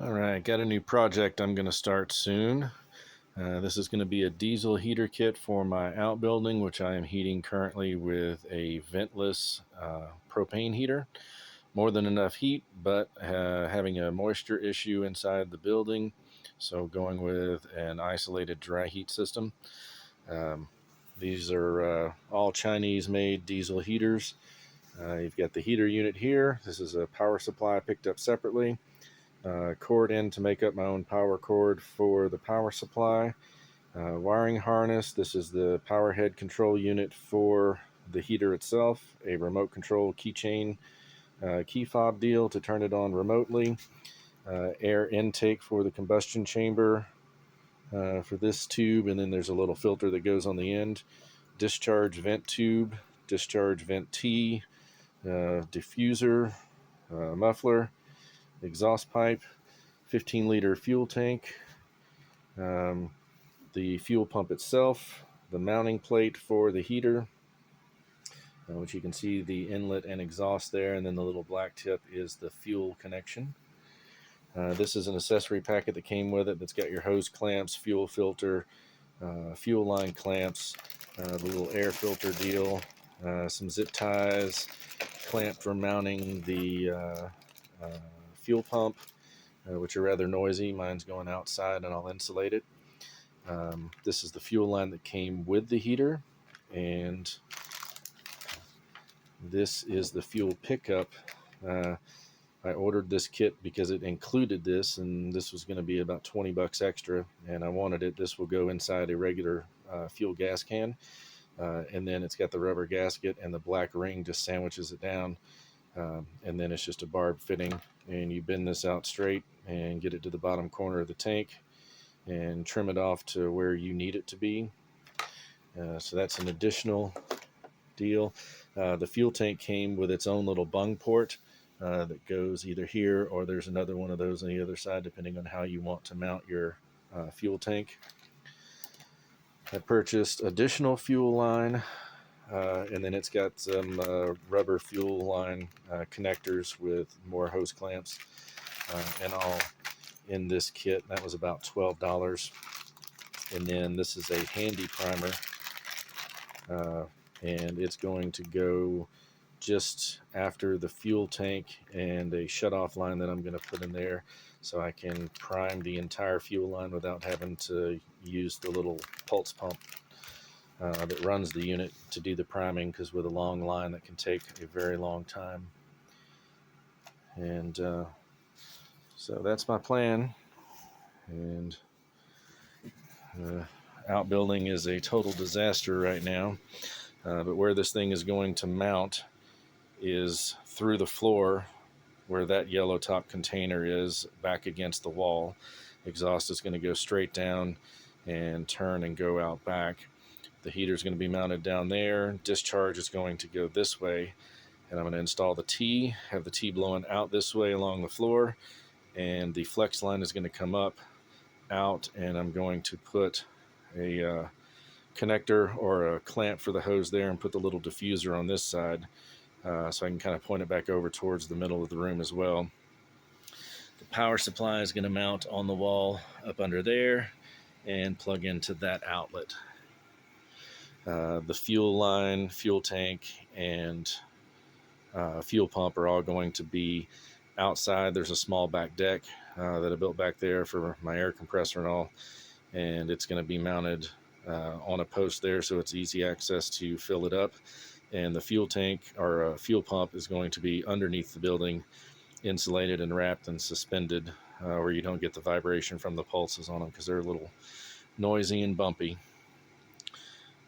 Alright, got a new project I'm going to start soon. This is going to be a diesel heater kit for my outbuilding, which I am heating currently with a ventless propane heater. More than enough heat, but having a moisture issue inside the building, so going with an isolated dry heat system. Um, these are all Chinese made diesel heaters. You've got the heater unit here. This is a power supply picked up separately. Cord in to make up my own power cord for the power supply. Wiring harness. This is the power head control unit for the heater itself. A remote control keychain key fob deal to turn it on remotely. Air intake for the combustion chamber for this tube, and then there's a little filter that goes on the end. Discharge vent tube, discharge vent T, diffuser, muffler, exhaust pipe, 15-liter fuel tank, the fuel pump itself, the mounting plate for the heater, which you can see the inlet and exhaust there, and then the little black tip is the fuel connection. This is an accessory packet that came with it that's got your hose clamps, fuel filter, fuel line clamps, the little air filter deal, some zip ties, clamp for mounting the fuel pump, which are rather noisy. Mine's going outside and I'll insulate it. This is the fuel line that came with the heater, and this is the fuel pickup. I ordered this kit because it included this, and this was going to be about 20 bucks extra, and I wanted it. This will go inside a regular fuel gas can, and then it's got the rubber gasket, and the black ring just sandwiches it down, and then it's just a barb fitting, and you bend this out straight and get it to the bottom corner of the tank and trim it off to where you need it to be. So that's an additional deal. The fuel tank came with its own little bung port that goes either here, or there's another one of those on the other side, depending on how you want to mount your fuel tank. I purchased additional fuel line, and then it's got some rubber fuel line connectors with more hose clamps and all in this kit. That was about $12. And then this is a handy primer, and it's going to go just after the fuel tank, and a shutoff line that I'm going to put in there so I can prime the entire fuel line without having to use the little pulse pump that runs the unit to do the priming, because with a long line that can take a very long time. And so that's my plan. And outbuilding is a total disaster right now, but where this thing is going to mount is through the floor, where that yellow top container is, back against the wall. Exhaust is going to go straight down and turn and go out back. The heater is going to be mounted down there. Discharge is going to go this way, and I'm going to install the T, have the T blowing out this way along the floor, and the flex line is going to come up, out, and I'm going to put a connector or a clamp for the hose there, and put the little diffuser on this side, so I can kind of point it back over towards the middle of the room as well. The power supply is going to mount on the wall up under there and plug into that outlet. The fuel line, fuel tank, and fuel pump are all going to be outside. There's a small back deck that I built back there for my air compressor and all, and it's going to be mounted on a post there, so it's easy access to fill it up. And the fuel tank, or fuel pump, is going to be underneath the building, insulated and wrapped and suspended, where you don't get the vibration from the pulses on them, because they're a little noisy and bumpy.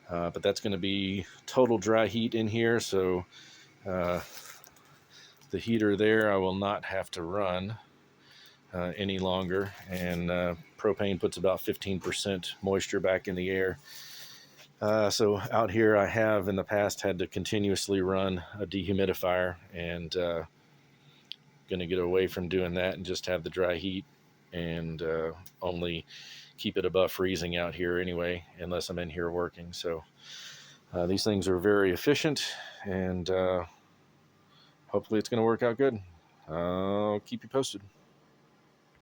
But that's going to be total dry heat in here, so the heater there I will not have to run any longer, and propane puts about 15% moisture back in the air. So out here I have in the past had to continuously run a dehumidifier, and going to get away from doing that and just have the dry heat, and only keep it above freezing out here anyway, unless I'm in here working. So these things are very efficient, and hopefully it's going to work out good. I'll keep you posted.